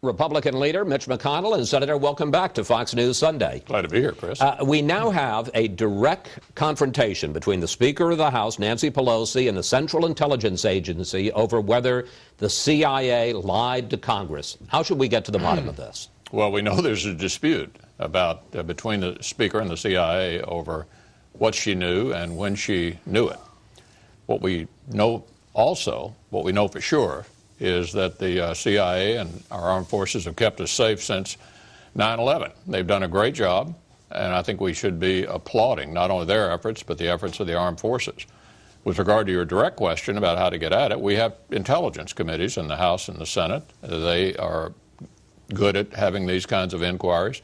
Republican leader Mitch McConnell and Senator, welcome back to Fox News Sunday. Glad to be here, Chris. We now have a direct confrontation between the Speaker of the House, Nancy Pelosi, and the Central Intelligence Agency over whether the CIA lied to Congress. How should we get to the bottom of this? Well, we know there's a dispute about between the Speaker and the CIA over what she knew and when she knew it. What we know for sure, is that the CIA and our armed forces have kept us safe since 9/11. They've done a great job, and I think we should be applauding not only their efforts, but the efforts of the armed forces. With regard to your direct question about how to get at it, we have intelligence committees in the House and the Senate. They are good at having these kinds of inquiries.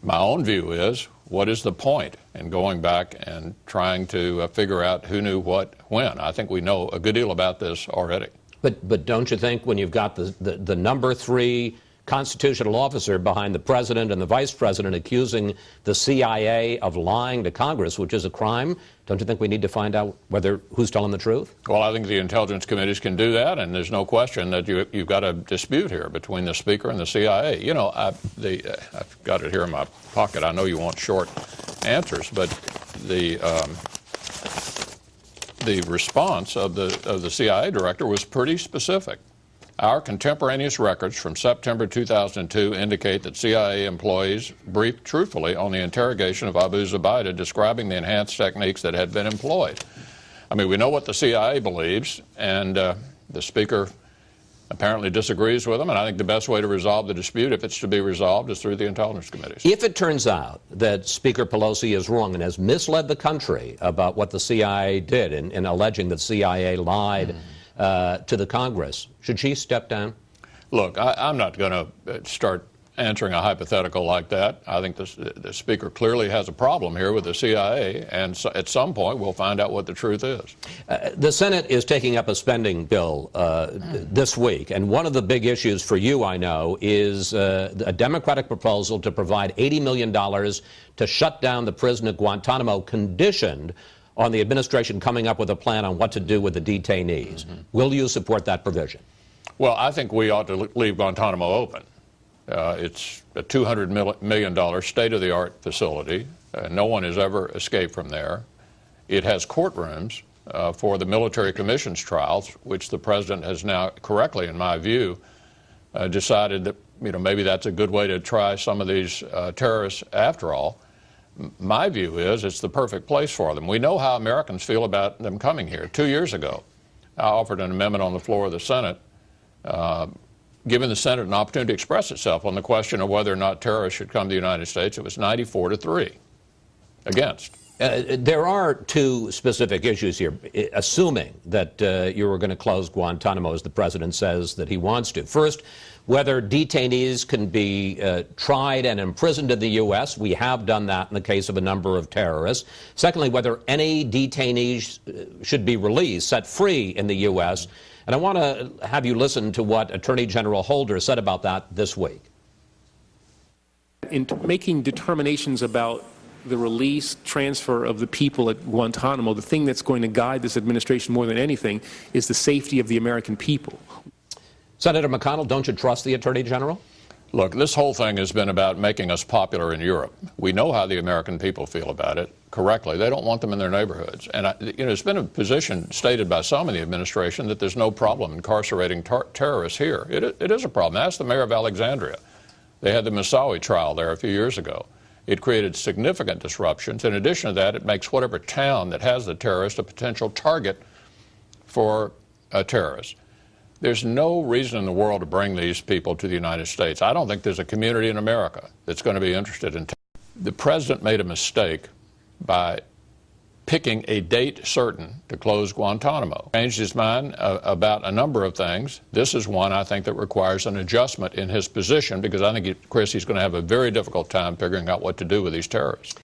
My own view is, what is the point in going back and trying to figure out who knew what when? I think we know a good deal about this already. But don't you think when you've got the number 3 constitutional officer behind the president and the vice president accusing the CIA of lying to Congress, which is a crime, don't you think we need to find out who's telling the truth? Well, I think the intelligence committees can do that, and there's no question that you've got a dispute here between the Speaker and the CIA. You know, I've got it here in my pocket. I know you want short answers, but the response of the CIA director was pretty specific. Our contemporaneous records from September 2002 indicate that CIA employees briefed truthfully on the interrogation of Abu Zubaydah, describing the enhanced techniques that had been employed. I mean, we know what the CIA believes, and the Speaker apparently disagrees with them, and I think the best way to resolve the dispute, if it's to be resolved, is through the intelligence committees. If it turns out that Speaker Pelosi is wrong and has misled the country about what the CIA did in alleging that CIA lied to the Congress, should she step down? Look, I'm not going to start answering a hypothetical like that. I think the Speaker clearly has a problem here with the CIA, and so at some point we'll find out what the truth is. The Senate is taking up a spending bill this week, and one of the big issues for you, I know, is a Democratic proposal to provide $80 million to shut down the prison at Guantanamo, conditioned on the administration coming up with a plan on what to do with the detainees. Will you support that provision? Well, I think we ought to leave Guantanamo open. It's a $200 million state-of-the-art facility. No one has ever escaped from there. It has courtrooms for the military commissions trials, which the president has now, correctly in my view, decided that maybe that's a good way to try some of these terrorists after all. My view is it's the perfect place for them. We know how Americans feel about them coming here. 2 years ago, I offered an amendment on the floor of the Senate giving the Senate an opportunity to express itself on the question of whether or not terrorists should come to the United States. It was 94-3 against. There are 2 specific issues here, assuming that you were going to close Guantanamo, as the president says that he wants to. First, whether detainees can be tried and imprisoned in the U.S. We have done that in the case of a number of terrorists. Secondly, whether any detainees should be released, set free in the U.S. And I want to have you listen to what Attorney General Holder said about that this week. In making determinations about the release, transfer of the people at Guantanamo, the thing that's going to guide this administration more than anything is the safety of the American people. Senator McConnell, don't you trust the Attorney General? Look, this whole thing has been about making us popular in Europe. We know how the American people feel about it correctly. They don't want them in their neighborhoods. And, it's been a position stated by some in the administration that there's no problem incarcerating terrorists here. It is a problem. Ask the mayor of Alexandria. They had the Moussaoui trial there a few years ago. It created significant disruptions. In addition to that, it makes whatever town that has the terrorist a potential target for a terrorist. There's no reason in the world to bring these people to the United States. I don't think there's a community in America that's going to be interested in. The president made a mistake by picking a date certain to close Guantanamo. Changed his mind about a number of things. This is one I think that requires an adjustment in his position, because I think, Chris, he's going to have a very difficult time figuring out what to do with these terrorists.